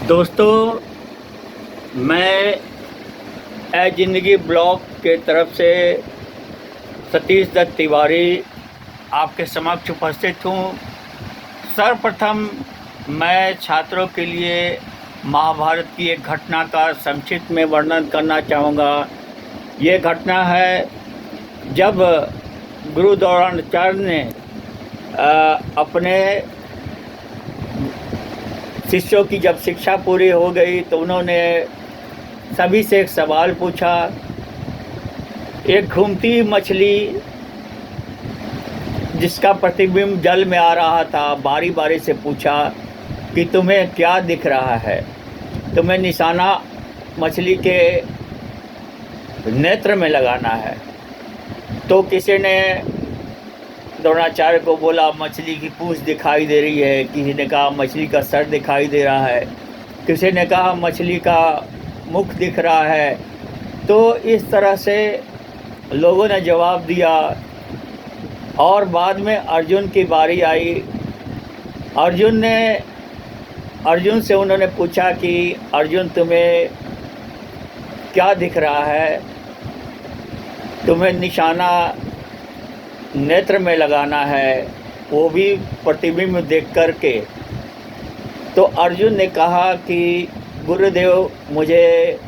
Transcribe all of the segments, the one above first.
दोस्तों, मैं ए ज़िंदगी ब्लॉग के तरफ से सतीश दत्त तिवारी आपके समक्ष उपस्थित हूँ। सर्वप्रथम मैं छात्रों के लिए महाभारत की एक घटना का संक्षिप्त में वर्णन करना चाहूँगा। ये घटना है जब गुरु द्रोणाचार्य ने अपने शिष्यों की जब शिक्षा पूरी हो गई तो उन्होंने सभी से एक सवाल पूछा। एक घूमती मछली जिसका प्रतिबिंब जल में आ रहा था, बारी बारी से पूछा कि तुम्हें क्या दिख रहा है। तुम्हें निशाना मछली के नेत्र में लगाना है। तो किसी ने द्रोणाचार्य को बोला मछली की पूंछ दिखाई दे रही है, किसी ने कहा मछली का सर दिखाई दे रहा है, किसी ने कहा मछली का मुख दिख रहा है। तो इस तरह से लोगों ने जवाब दिया और बाद में अर्जुन की बारी आई। अर्जुन से उन्होंने पूछा कि अर्जुन तुम्हें क्या दिख रहा है, तुम्हें निशाना नेत्र में लगाना है, वो भी प्रतिबिंब देख कर के। तो अर्जुन ने कहा कि गुरुदेव मुझे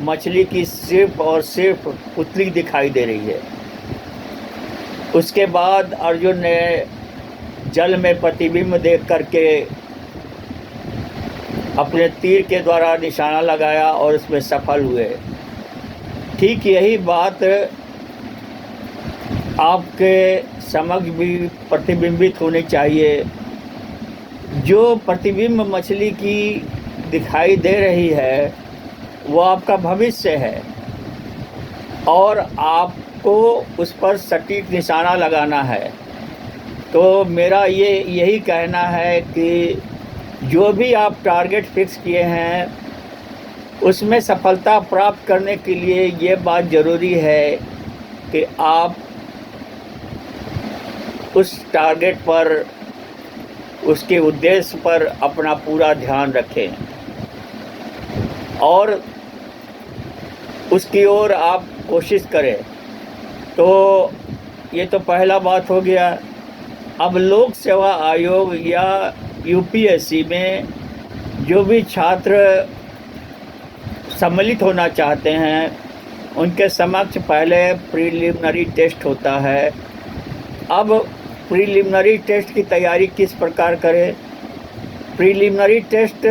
मछली की सिर्फ और सिर्फ पुतली दिखाई दे रही है। उसके बाद अर्जुन ने जल में प्रतिबिंब देख कर के अपने तीर के द्वारा निशाना लगाया और उसमें सफल हुए। ठीक यही बात आपके समक्ष भी प्रतिबिंबित होनी चाहिए। जो प्रतिबिंब मछली की दिखाई दे रही है वो आपका भविष्य है और आपको उस पर सटीक निशाना लगाना है। तो मेरा यही कहना है कि जो भी आप टारगेट फिक्स किए हैं उसमें सफलता प्राप्त करने के लिए ये बात ज़रूरी है कि आप उस टारगेट पर, उसके उद्देश्य पर अपना पूरा ध्यान रखें और उसकी ओर आप कोशिश करें। तो ये तो पहला बात हो गया। अब लोक सेवा आयोग या यूपीएससी में जो भी छात्र सम्मिलित होना चाहते हैं उनके समक्ष पहले प्रीलिमिनरी टेस्ट होता है। अब प्रीलिमिनरी टेस्ट की तैयारी किस प्रकार करें? प्रीलिमिनरी टेस्ट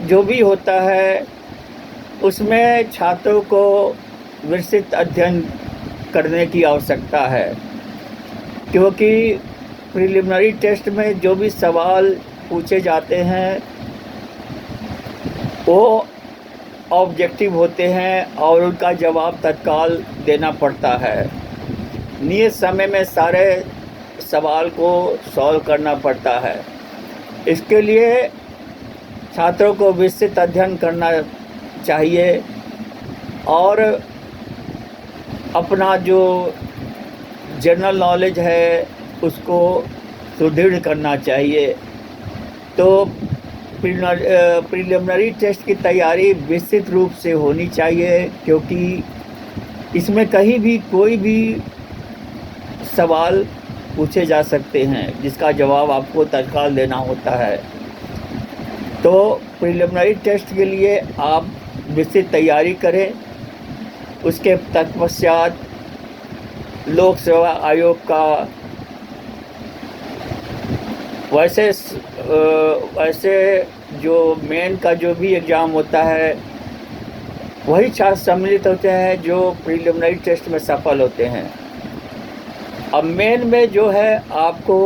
जो भी होता है उसमें छात्रों को विस्तृत अध्ययन करने की आवश्यकता है, क्योंकि प्रीलिमिनरी टेस्ट में जो भी सवाल पूछे जाते हैं वो ऑब्जेक्टिव होते हैं और उनका जवाब तत्काल देना पड़ता है। नियत समय में सारे सवाल को सॉल्व करना पड़ता है। इसके लिए छात्रों को विस्तृत अध्ययन करना चाहिए और अपना जो जनरल नॉलेज है उसको सुदृढ़ करना चाहिए। तो प्रीलिमिनरी टेस्ट की तैयारी विस्तृत रूप से होनी चाहिए, क्योंकि इसमें कहीं भी कोई भी सवाल पूछे जा सकते हैं जिसका जवाब आपको तत्काल देना होता है। तो प्रीलिमिनरी टेस्ट के लिए आप विस्तृत तैयारी करें। उसके तत्पश्चात लोक सेवा आयोग का वैसे जो मेन का जो भी एग्ज़ाम होता है वही छात्र सम्मिलित होते हैं जो प्रीलिमिनरी टेस्ट में सफल होते हैं। अब मेन में जो है आपको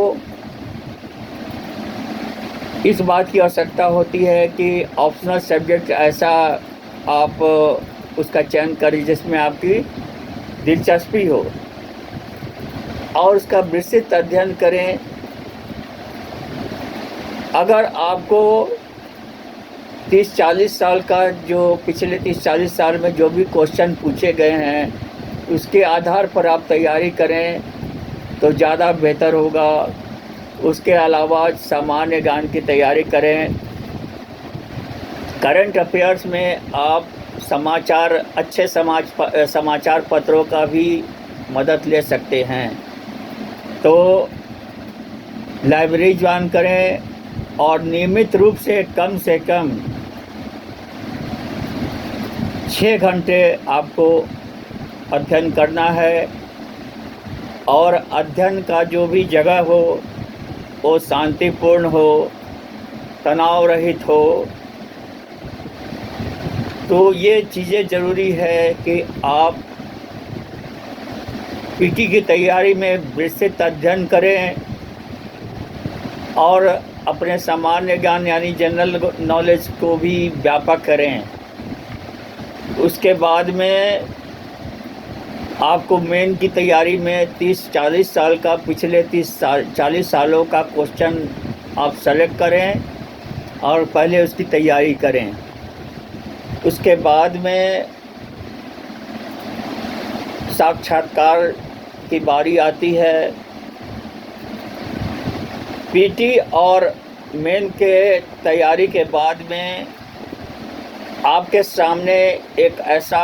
इस बात की आवश्यकता होती है कि ऑप्शनल सब्जेक्ट ऐसा आप उसका चयन करें जिसमें आपकी दिलचस्पी हो और उसका विस्तृत अध्ययन करें। अगर आपको 30-40 साल का जो पिछले 30-40 साल में जो भी क्वेश्चन पूछे गए हैं उसके आधार पर आप तैयारी करें तो ज़्यादा बेहतर होगा। उसके अलावा सामान्य ज्ञान की तैयारी करें करंट अफेयर्स में आप अच्छे समाचार पत्रों का भी मदद ले सकते हैं। तो लाइब्रेरी ज्वाइन करें और नियमित रूप से कम 6 घंटे आपको अध्ययन करना है, और अध्ययन का जो भी जगह हो वो शांतिपूर्ण हो, तनाव रहित हो। तो ये चीज़ें ज़रूरी है कि आप पीटी की तैयारी में विस्तृत अध्ययन करें और अपने सामान्य ज्ञान यानी जनरल नॉलेज को भी व्यापक करें। उसके बाद में आपको मेन की तैयारी में 30-40 साल का पिछले 40 सालों का क्वेश्चन आप सेलेक्ट करें और पहले उसकी तैयारी करें। उसके बाद में साक्षात्कार की बारी आती है। पीटी और मेन के तैयारी के बाद में आपके सामने एक ऐसा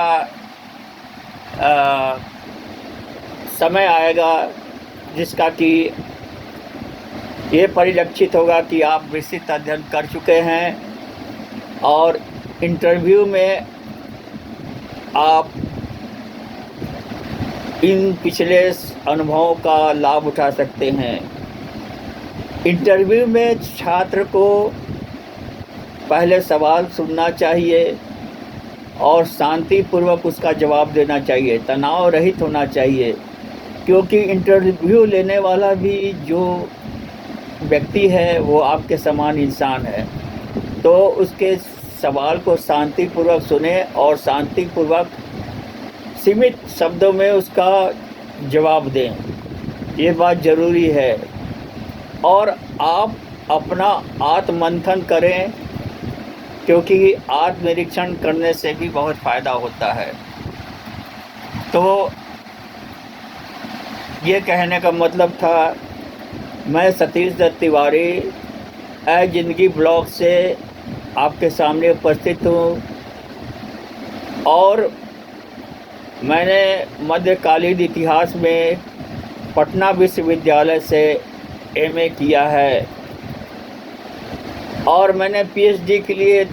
समय आएगा जिसका कि ये परिलक्षित होगा कि आप विस्तृत अध्ययन कर चुके हैं, और इंटरव्यू में आप इन पिछले अनुभवों का लाभ उठा सकते हैं। इंटरव्यू में छात्र को पहले सवाल सुनना चाहिए और शांतिपूर्वक उसका जवाब देना चाहिए, तनाव रहित होना चाहिए, क्योंकि इंटरव्यू लेने वाला भी जो व्यक्ति है वो आपके समान इंसान है। तो उसके सवाल को शांतिपूर्वक सुने और शांतिपूर्वक सीमित शब्दों में उसका जवाब दें, ये बात ज़रूरी है। और आप अपना आत्ममंथन करें, क्योंकि आत्मनिरीक्षण करने से भी बहुत फ़ायदा होता है। तो ये कहने का मतलब था, मैं सतीश दत्त तिवारी ज़िंदगी ब्लॉग से आपके सामने उपस्थित हूँ, और मैंने मध्यकालीन इतिहास में पटना विश्वविद्यालय से एमए किया है, और मैंने पीएचडी के लिए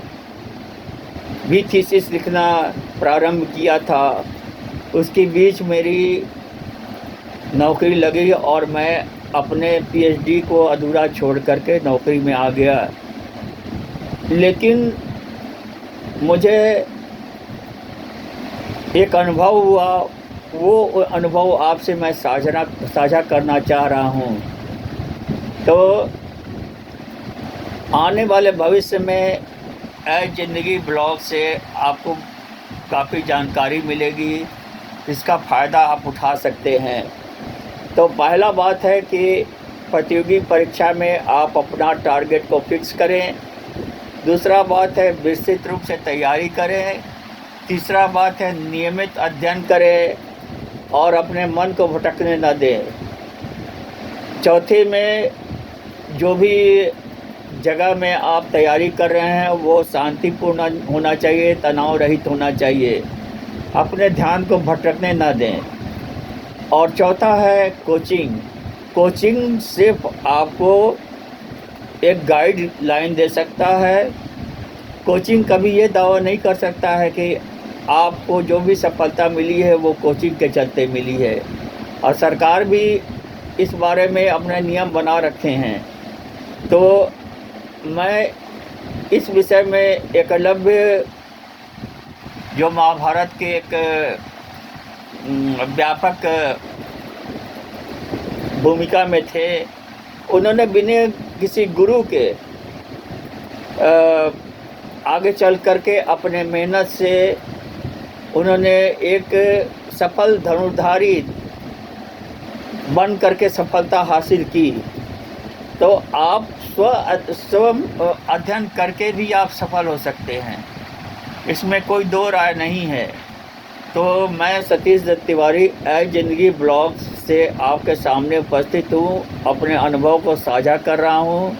भी थीसिस लिखना प्रारंभ किया था। उसके बीच मेरी नौकरी लगी और मैं अपने पीएचडी को अधूरा छोड़ करके नौकरी में आ गया। लेकिन मुझे एक अनुभव हुआ, वो अनुभव आपसे मैं साझा करना चाह रहा हूँ। तो आने वाले भविष्य में ज़िंदगी ब्लॉग से आपको काफ़ी जानकारी मिलेगी, इसका फ़ायदा आप उठा सकते हैं। तो पहला बात है कि प्रतियोगी परीक्षा में आप अपना टारगेट को फिक्स करें। दूसरा बात है विस्तृत रूप से तैयारी करें। तीसरा बात है नियमित अध्ययन करें और अपने मन को भटकने न दें। चौथे में जो भी जगह में आप तैयारी कर रहे हैं वो शांतिपूर्ण होना चाहिए, तनाव रहित होना चाहिए, अपने ध्यान को भटकने न दें। और चौथा है कोचिंग सिर्फ आपको एक गाइडलाइन दे सकता है। कोचिंग कभी ये दावा नहीं कर सकता है कि आपको जो भी सफलता मिली है वो कोचिंग के चलते मिली है, और सरकार भी इस बारे में अपने नियम बना रखे हैं। तो मैं इस विषय में एकलव्य जो महाभारत के एक व्यापक भूमिका में थे, उन्होंने बिना किसी गुरु के आगे चल करके अपने मेहनत से उन्होंने एक सफल धनुर्धारी बन करके सफलता हासिल की। तो आप स्व अध्ययन करके भी आप सफल हो सकते हैं, इसमें कोई दो राय नहीं है। तो मैं सतीश दत्त तिवारी ज़िंदगी ब्लॉग से आपके सामने उपस्थित हूँ, अपने अनुभव को साझा कर रहा हूँ,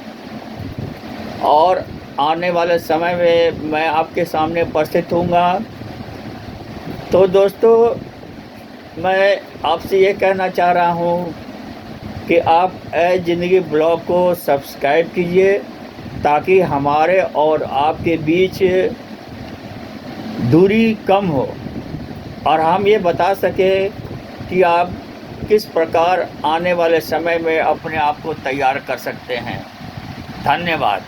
और आने वाले समय में मैं आपके सामने उपस्थित हूँगा। तो दोस्तों, मैं आपसे ये कहना चाह रहा हूँ कि आप ए ज़िंदगी ब्लॉग को सब्सक्राइब कीजिए, ताकि हमारे और आपके बीच दूरी कम हो और हम ये बता सकें कि आप किस प्रकार आने वाले समय में अपने आप को तैयार कर सकते हैं। धन्यवाद।